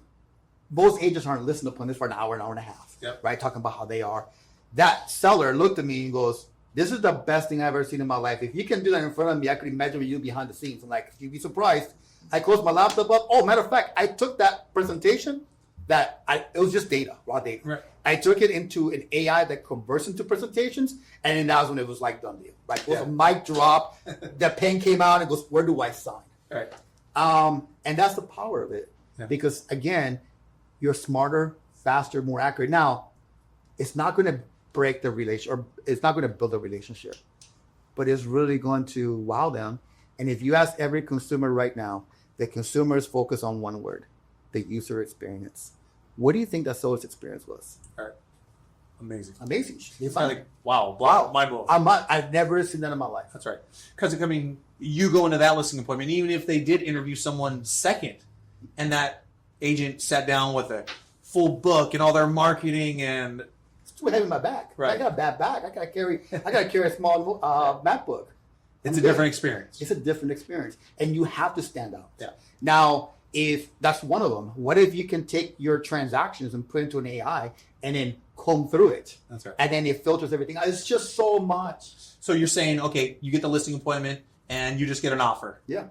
most agents aren't listening upon this for an hour and a half, right? Talking about how they are. That seller looked at me and goes, "This is the best thing I've ever seen in my life. If you can do that in front of me, I could imagine you behind the scenes." I'm like, you'd be surprised. I closed my laptop up. Oh, matter of fact, I took that presentation it was just data, raw data. Right. I took it into an AI that converts into presentations, and then that's when it was like done deal. Like, it was a mic drop. The pen came out and goes, "Where do I sign?" Right. And that's the power of it. Yeah. Because again, you're smarter, faster, more accurate. Now, it's not going to break the relation, or it's not going to build a relationship, but it's really going to wow them. And if you ask every consumer right now, the consumers focus on one word, the user experience. What do you think that sales experience was? All right. Amazing. Amazing. It's like, wow, mind blowing. I've never seen that in my life. That's right. Because, I mean, you go into that listing appointment, even if they did interview someone second, and that agent sat down with a full book and all their marketing and... It's too heavy in my back. Right. I got a bad back. I gotta carry a small MacBook. It's a different experience. It's a different experience. And you have to stand out. Yeah. Now, if that's one of them, what if you can take your transactions and put into an AI and then comb through it? That's right. And then it filters everything out. It's just so much. So you're saying, okay, you get the listing appointment and you just get an offer. Yeah.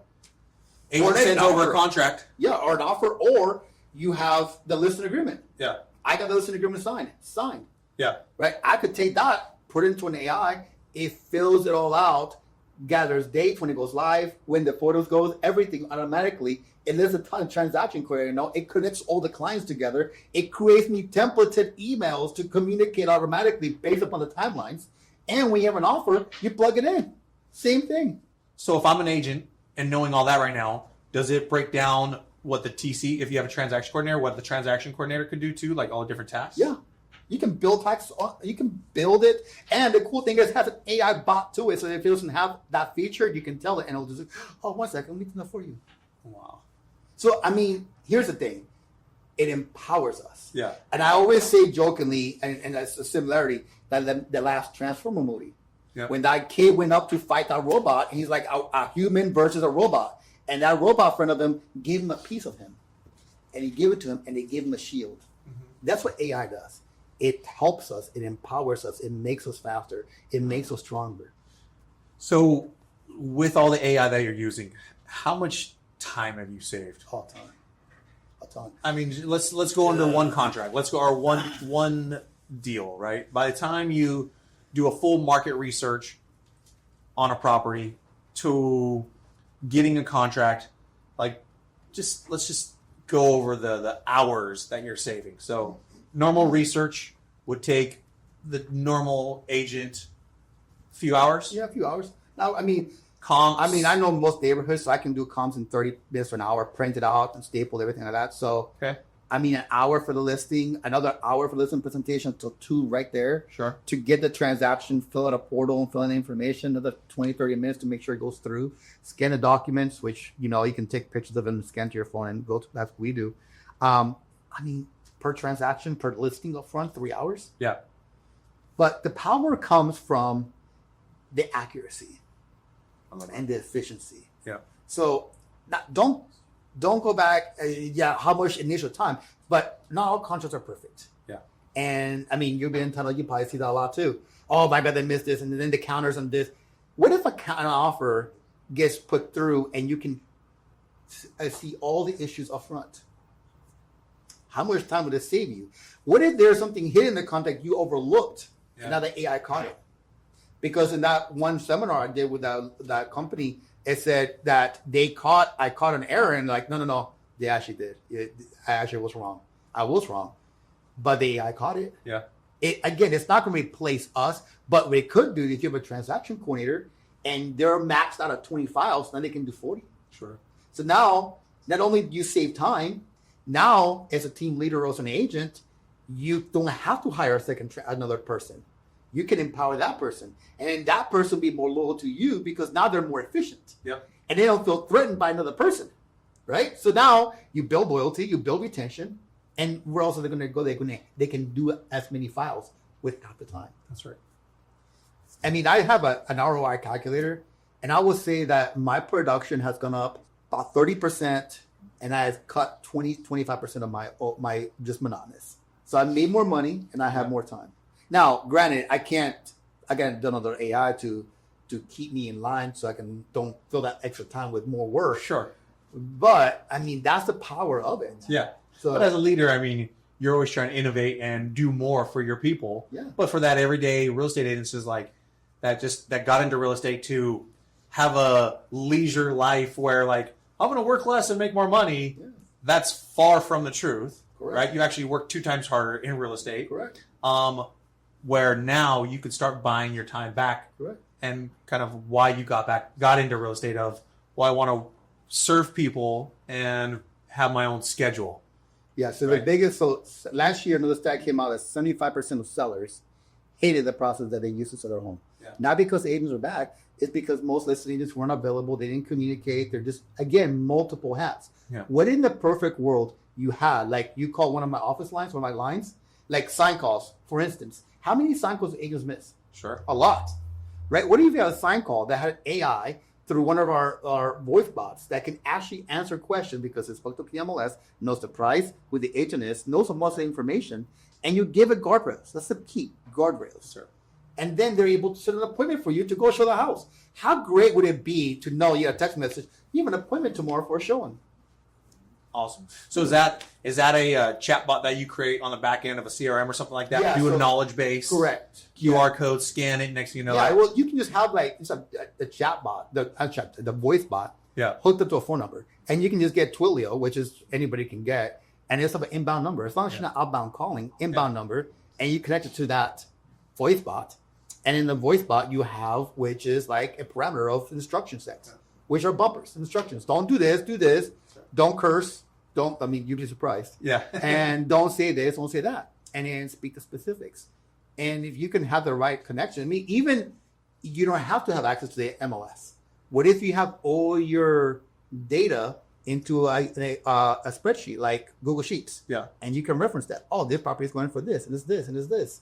Agent sends over a contract. Yeah, or an offer, or you have the listing agreement. Yeah. I got the listing agreement signed. Yeah. Right? I could take that, put it into an AI, it fills it all out, gathers dates when it goes live, when the photos goes, everything automatically. It lives a ton of transaction query, it connects all the clients together. It creates me templated emails to communicate automatically based upon the timelines. And when you have an offer, you plug it in. Same thing. So if I'm an agent and knowing all that right now, does it break down what the TC, if you have a transaction coordinator, what the transaction coordinator could do too, like all the different tasks? Yeah. You can build tasks, you can build it. And the cool thing is it has an AI bot to it. So if it doesn't have that feature, you can tell it and it'll just, oh, 1 second, let me do that for you. Wow. So, I mean, here's the thing. It empowers us. Yeah. And I always say jokingly, and that's a similarity, that the last Transformer movie. Yeah. When that kid went up to fight that robot, and he's like a human versus a robot. And that robot friend of him gave him a piece of him. And he gave it to him, and they gave him a shield. Mm-hmm. That's what AI does. It helps us. It empowers us. It makes us faster. It makes us stronger. So with all the AI that you're using, how much time have you saved? A ton. I mean, let's go under one contract. Let's go our one deal, right? By the time you do a full market research on a property to getting a contract, like let's just go over the hours that you're saving. So normal research would take the normal agent a few hours. Yeah, a few hours. Now, I mean, comps. I mean, I know most neighborhoods, so I can do comps in 30 minutes to an hour, print it out and staple everything like that. So, okay. I mean, an hour for the listing, another hour for the listing presentation, so 2 right there. Sure. To get the transaction, fill out a portal and fill in the information, another 20, 30 minutes to make sure it goes through. Scan the documents, which, you can take pictures of them and scan to your phone and go to, that's what we do. I mean, per transaction, per listing up front, 3 hours. Yeah. But the power comes from the accuracy and the efficiency. Yeah. So don't go back. How much initial time? But not all contracts are perfect. Yeah. And I mean, you've been in tunnel. You probably see that a lot too. Oh my God, they missed this, and then the counters on this. What if an offer gets put through and you can see all the issues up front? How much time would it save you? What if there's something hidden in the contract you overlooked, and now the AI caught it? Because in that one seminar I did with that company, it said that I caught an error, and like, no, they actually did. I actually was wrong. I was wrong, but the AI caught it. Yeah. It's not going to replace us, but what it could do is if you have a transaction coordinator and they're maxed out at 20 files, then they can do 40. Sure. So now, not only do you save time, now as a team leader or as an agent, you don't have to hire another person. You can empower that person, and then that person will be more loyal to you because now they're more efficient. Yep. And they don't feel threatened by another person, right? So now you build loyalty, you build retention, and where else are they going to go? They can do as many files without the time. That's right. I mean, I have an ROI calculator, and I would say that my production has gone up about 30%, and I have cut 25% of my just monotonous. So I made more money, and I have more time. Now, granted, I got another AI to keep me in line so I don't fill that extra time with more work. Sure. But I mean, that's the power of it. Yeah. So, but as a leader, I mean, you're always trying to innovate and do more for your people. Yeah. But for that everyday real estate agents is like that got into real estate to have a leisure life where like I'm going to work less and make more money. Yeah. That's far from the truth. Correct. Right? You actually work 2 times harder in real estate. Correct. Where now you could start buying your time back. Correct. And kind of why you got into real estate of well, I want to serve people and have my own schedule. Yeah, so Right. the biggest, so last year, another stat came out that 75% of sellers hated the process that they used to sell their home. Yeah. Not because agents are bad, it's because most listing agents weren't available, they didn't communicate, they're just, again, multiple hats. Yeah. What in the perfect world you had, like you call one of my office lines, one of my lines, like sign calls, for instance. How many sign calls do agents miss? Sure. A lot, right? What if you had a sign call that had AI through one of our voice bots that can actually answer questions because it's hooked up to the MLS, knows the price, who the agent is, knows most of the information, and you give it guardrails. That's the key, guardrails. Sure. And then they're able to set an appointment for you to go show the house. How great would it be to know you have a text message, you have an appointment tomorrow for a showing? Awesome. So is that a chatbot that you create on the back end of a CRM or something like that? Yeah, Do a so- knowledge base, Correct. QR code, scan it. Next thing you know, Yeah, well, you can just have like it's a chat bot, the voice bot, yeah, hooked up to a phone number, and you can just get Twilio, which is anybody can get, and it's an inbound number. As long as you're not outbound calling, inbound number, and you connect it to that voice bot, and in the voice bot you have, which is like a parameter of instruction sets, which are bumpers, instructions. Don't do this, don't curse, don't. I mean, you'd be surprised. yeah, And don't say this, don't say that, and then speak the specifics. And if you can have the right connection, I mean, even you don't have to have access to the MLS. What if you have all your data into a spreadsheet like Google Sheets, yeah, and you can reference that? Oh, this property is going for this, and this, and this.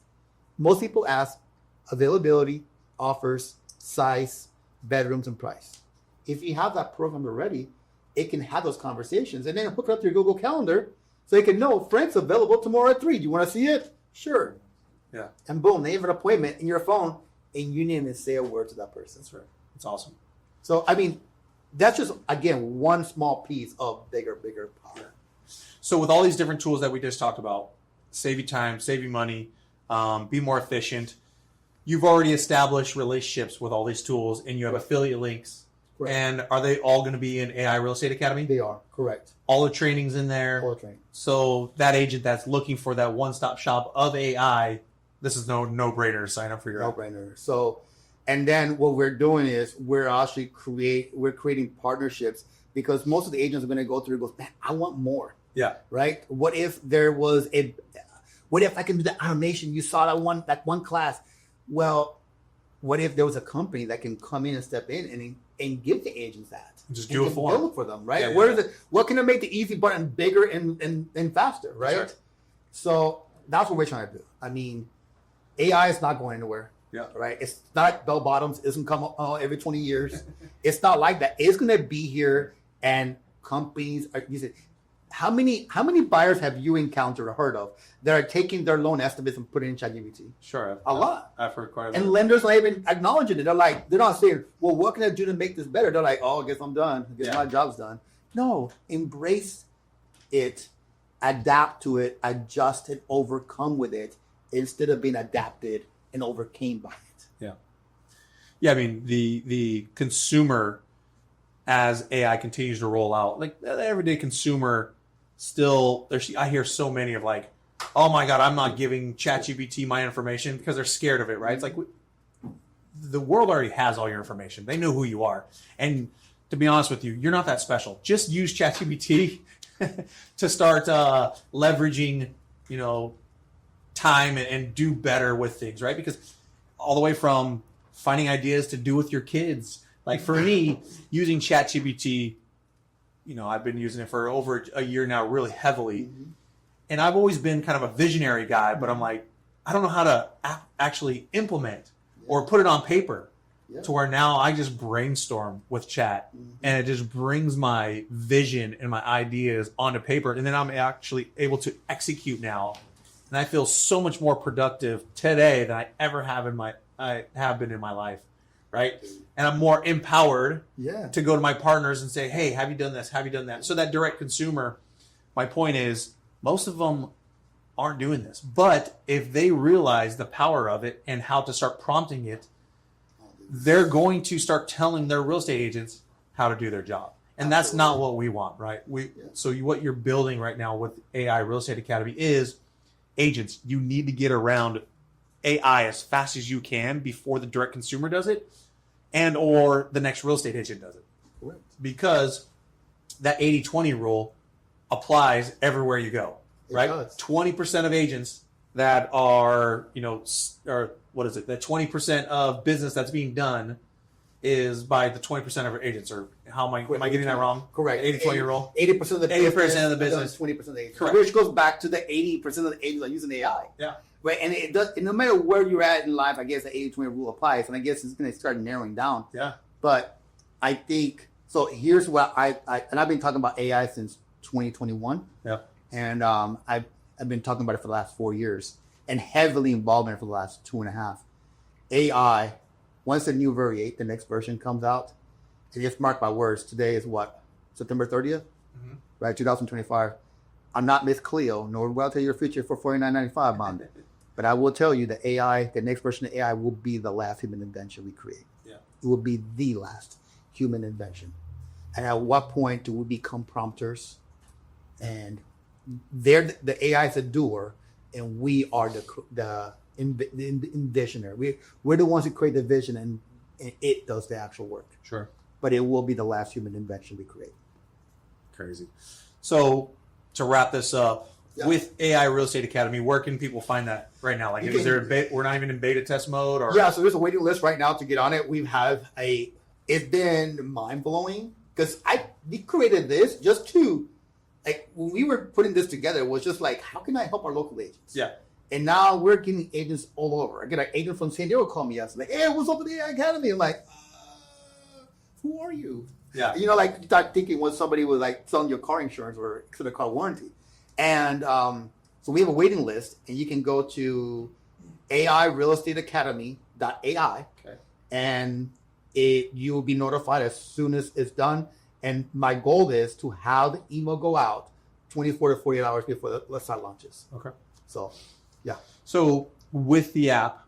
Most people ask availability, offers, size, bedrooms, and price. If you have that program already, it can have those conversations, and then hook it up to your Google Calendar so you can know Frank's available tomorrow at 3. Do you want to see it? Sure. yeah. And boom, they have an appointment in your phone, and you didn't even say a word to that person. That's right. That's awesome. So, I mean, that's just, again, one small piece of bigger power. So with all these different tools that we just talked about, save you time, save you money, be more efficient. You've already established relationships with all these tools, and you have affiliate links. Correct. And are they all going to be in AI Real Estate Academy? They are, correct. All the training's in there. All training. So that agent that's looking for that one-stop shop of AI, this is no-brainer to sign up for your app. No-brainer. So, and then what we're doing is we're actually creating partnerships, because most of the agents are going to go through and go, man, I want more. Yeah. Right? What if I can do the automation? You saw that one class. Well, what if there was a company that can come in and step in and give the agents that? Just And do it can for them. build for them, right? Yeah, What can I make the easy button bigger and faster, right? Sure. So that's what we're trying to do. I mean, AI is not going anywhere. Yeah. Right. It's not bell bottoms. It doesn't come every 20 years. It's not like that. It's going to be here, and companies are using. How many buyers have you encountered or heard of that are taking their loan estimates and putting in ChatGPT? Sure. A lot. I've heard quite a bit. And lenders not even acknowledging it. They're not saying, well, what can I do to make this better? They're like, oh, I guess I'm done. I guess my job's done. No, embrace it, adapt to it, adjust it, overcome with it, instead of being adapted and overcame by it. Yeah. Yeah, I mean, the consumer, as AI continues to roll out, like the everyday consumer still, I hear so many of like, oh my God, I'm not giving ChatGPT my information because they're scared of it, right? It's like the world already has all your information. They know who you are. And to be honest with you, you're not that special. Just use ChatGPT to start leveraging, time and do better with things, right? Because all the way from finding ideas to do with your kids. Like for me, using ChatGPT, I've been using it for over a year now, really heavily. Mm-hmm. And I've always been kind of a visionary guy, but I'm like, I don't know how to actually implement or put it on paper to where now I just brainstorm with chat and it just brings my vision and my ideas onto paper. And then I'm actually able to execute now. And I feel so much more productive today than I ever have been in my life. Right. And I'm more empowered to go to my partners and say, hey, have you done this? Have you done that? So that direct consumer, my point is most of them aren't doing this. But if they realize the power of it and how to start prompting it, they're going to start telling their real estate agents how to do their job. And that's not what we want, right? So what you're building right now with AI Real Estate Academy is agents. You need to get around AI as fast as you can before the direct consumer does it and or the next real estate agent does it. Correct. because that 80-20 rule applies everywhere you go, right? 20% of agents that are, or what is it? That 20% of business that's being done is by the 20% of our agents, or how am I getting that wrong? Correct. 80-20 rule. 80% of the 80% of the business. 20% of the agents. Correct. Which goes back to the 80% of the agents are using AI. Yeah. Right. And it does. And no matter where you're at in life, I guess the 80-20 rule applies. And I guess it's going to start narrowing down. Yeah. But I think so. Here's what and I've been talking about AI since 2021. Yeah. And I've been talking about it for the last 4 years and heavily involved in it for the last 2.5. AI. Once the new V8, the next version comes out, and just mark my words, today is what? September 30th? Mm-hmm. Right, 2025. I'm not Miss Cleo, nor will I tell you your future for $49.95 on it. But I will tell you that AI, the next version of AI, will be the last human invention we create. Yeah. It will be the last human invention. And at what point do we become prompters? And the AI is a doer, and we are the envisioner. We're the ones who create the vision, and it does the actual work. Sure. But it will be the last human invention we create. Crazy. So to wrap this up, yeah. With AI Real Estate Academy, where can people find that right now? Like, is there we're not even in beta test mode, or yeah? So there's a waiting list right now to get on it. It's been mind blowing because we created this just to, like, when we were putting this together, it was just like, how can I help our local agents? Yeah. And now we're getting agents all over. I get an agent from San Diego call me yesterday. Like, hey, what's up with the AI Academy? I'm like, who are you? Yeah. Like, you start thinking when somebody was like selling your car insurance or extended car warranty. And so we have a waiting list, and you can go to AIRealestateacademy.ai, okay, and you will be notified as soon as it's done. And my goal is to have the email go out 24 to 48 hours before the site launches. Okay. So, yeah. So with the app,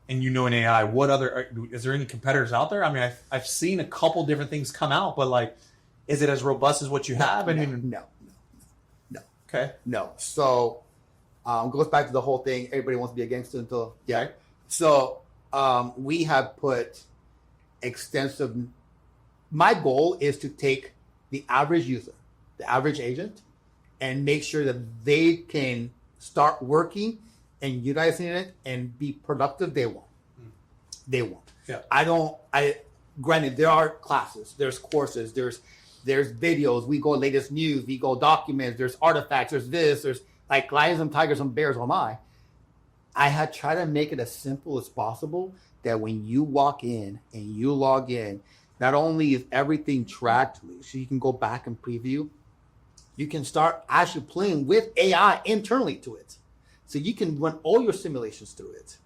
and in AI, what is there any competitors out there? I mean, I've seen a couple different things come out, but like, is it as robust as what you have? No. Okay. No. So, goes back to the whole thing. Everybody wants to be a gangster until, yeah. Okay. So, we have put extensive, my goal is to take the average user, the average agent, and make sure that they can start working and utilizing it and be productive day one. Day one. Yeah. Granted, there are classes, there's courses, there's videos, we go latest news, we go documents, there's artifacts, there's like lions and tigers and bears, oh my. I had tried to make it as simple as possible that when you walk in and you log in, not only is everything tracked, so you can go back and preview, you can start actually playing with AI internally to it. So you can run all your simulations through it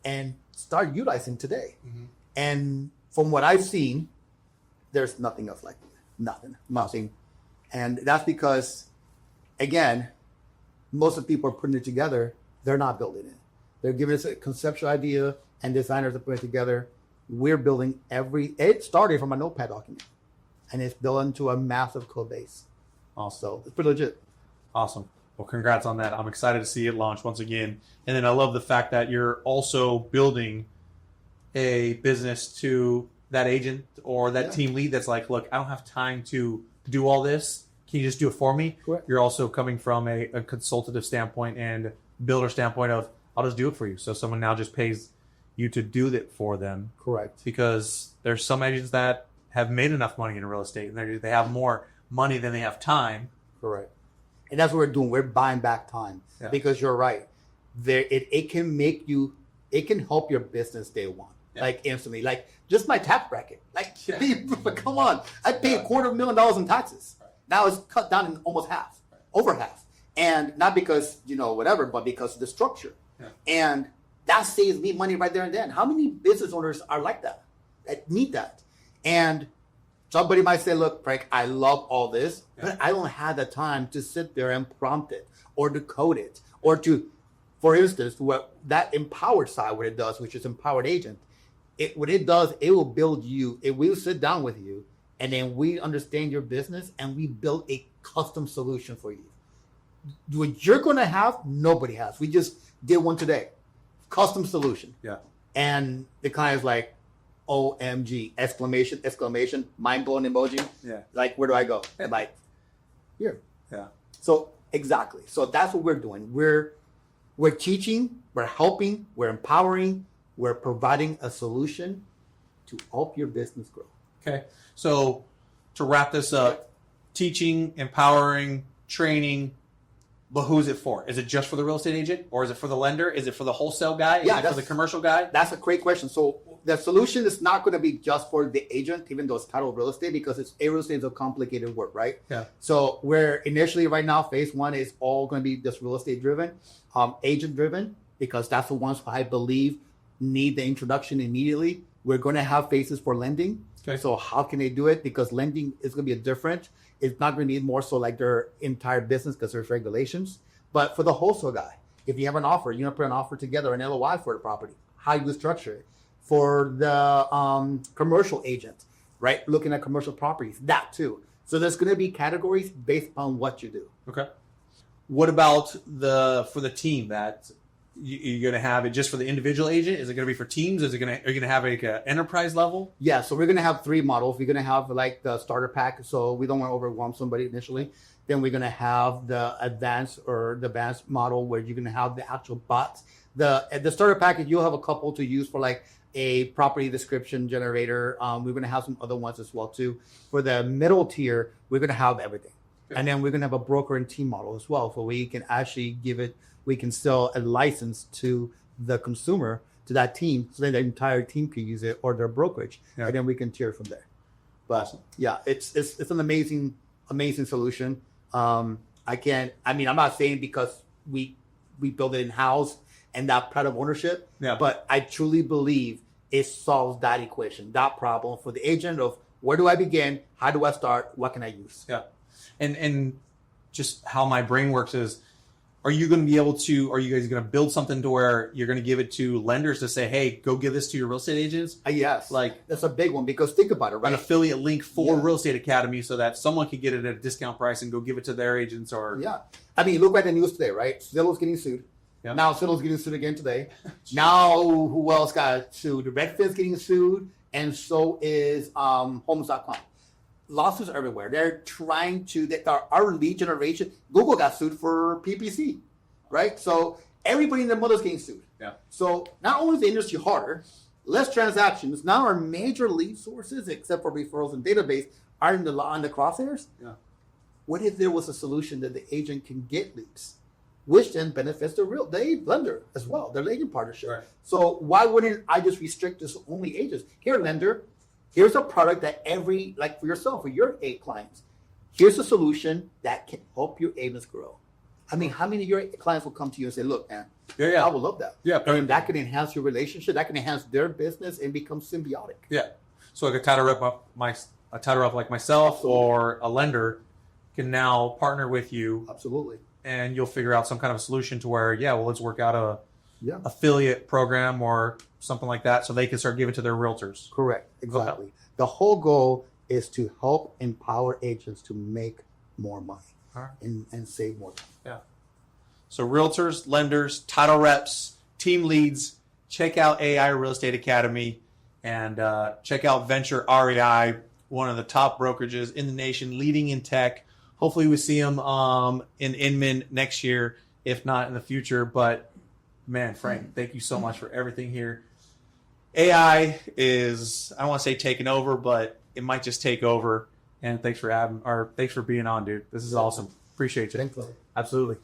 and start utilizing today. Mm-hmm. And from what I've seen, there's nothing else like it. Nothing. And that's because, again, most of the people are putting it together. They're not building it. They're giving us a conceptual idea, and designers are putting it together. We're building it started from a notepad document, and it's built into a massive code base. Also, it's pretty legit. Awesome. Well, congrats on that. I'm excited to see it launch once again. And then I love the fact that you're also building a business to that agent or that team lead that's like, look, I don't have time to do all this. Can you just do it for me? Correct. You're also coming from a consultative standpoint and builder standpoint of, I'll just do it for you. So someone now just pays you to do that for them. Correct. Because there's some agents that have made enough money in real estate and they have more money than they have time. Correct. And that's what we're doing. We're buying back time because you're right. It can help your business day one, like instantly. Like just my tax bracket. Like, come on, I pay $250,000 in taxes. Right. Now it's cut down in almost half, over half, and not because whatever, but because of the structure. Yeah. And that saves me money right there and then. How many business owners are like that need that? And somebody might say, look, Frank, I love all this, but I don't have the time to sit there and prompt it or to code it or to, for instance, what that empowered side, what it does, which is empowered agent, what it does, it will build you. It will sit down with you, and then we understand your business, and we build a custom solution for you. What you're going to have, nobody has. We just did one today. Custom solution. Yeah. And the client is like, OMG, exclamation, exclamation, mind-blowing emoji. Yeah. Like, where do I go? And like, here. Yeah. So exactly. So that's what we're doing. We're teaching, we're helping, we're empowering, we're providing a solution to help your business grow. Okay. So to wrap this up, teaching, empowering, training, but who's it for? Is it just for the real estate agent, or is it for the lender? Is it for the wholesale guy? Is it for the commercial guy? That's a great question. So the solution is not going to be just for the agent, even though it's titled real estate, because real estate is a complicated word, right? Yeah. So we're initially right now, phase one is all going to be just real estate driven, agent driven, because that's the ones who I believe need the introduction immediately. We're going to have phases for lending. Okay. So how can they do it? Because lending is going to be different. It's not going to need more so like their entire business because there's regulations. But for the wholesale guy, if you have an offer, you're going to put an offer together, an LOI for the property, how you structure it. For the commercial agent, right? Looking at commercial properties, that too. So there's going to be categories based on what you do. Okay. What about for the team that you're going to have it just for the individual agent? Is it going to be for teams? Are you going to have like an enterprise level? Yeah. So we're going to have 3 models. We're going to have like the starter pack. So we don't want to overwhelm somebody initially. Then we're going to have the advanced model where you're going to have the actual bots. The starter package, you'll have a couple to use for like a property description generator. We're going to have some other ones as well too. For the middle tier, we're going to have everything. Okay. And then we're going to have a broker and team model as well. So we can actually we can sell a license to the consumer, to that team, so then the entire team can use it, or their brokerage. Yeah. And then we can tier from there. But awesome. Yeah, it's an amazing solution. I'm not saying because we build it in-house and that pride of ownership, but I truly believe it solves that equation, that problem for the agent of where do I begin? How do I start? What can I use? Yeah. And just how my brain works is, are you guys going to build something to where you're going to give it to lenders to say, hey, go give this to your real estate agents? Yes. Like, that's a big one, because think about it, right? An affiliate link for Real Estate Academy so that someone can get it at a discount price and go give it to their agents or. Yeah. I mean, look at the news today, right? Zillow's getting sued. Yeah. Now Zillow's getting sued again today. Now who else got sued? Redfin's getting sued, and so is Homes.com. Lawsuits are everywhere. They're trying to, our lead generation, Google got sued for PPC, right? So everybody in their mother's getting sued. Yeah. So not only is the industry harder, less transactions, now our major lead sources, except for referrals and database, are in the crosshairs. Yeah. What if there was a solution that the agent can get leads, which then benefits the lender as well, their agent partnership. Right. So why wouldn't I just restrict this only agents? Here, lender, here's a product that for yourself, for your clients, here's a solution that can help your agents grow. I mean, how many of your clients will come to you and say, look, man, I would love that. Yeah. And that can enhance your relationship, that can enhance their business and become symbiotic. Yeah. So like a title rep like myself, absolutely, or a lender can now partner with you. Absolutely. And you'll figure out some kind of a solution to where, let's work out a affiliate program or something like that so they can start giving to their realtors. Correct. Exactly. Okay. The whole goal is to help empower agents to make more money and save more time. Yeah. So realtors, lenders, title reps, team leads, check out AI Real Estate Academy and check out Venture REI, one of the top brokerages in the nation, leading in tech. Hopefully we see them in Inman next year, if not in the future. But man, Frank, thank you so much for everything here. AI is, I don't want to say taking over, but it might just take over. And thanks for being on, dude. This is awesome. Appreciate you. Thanks, absolutely.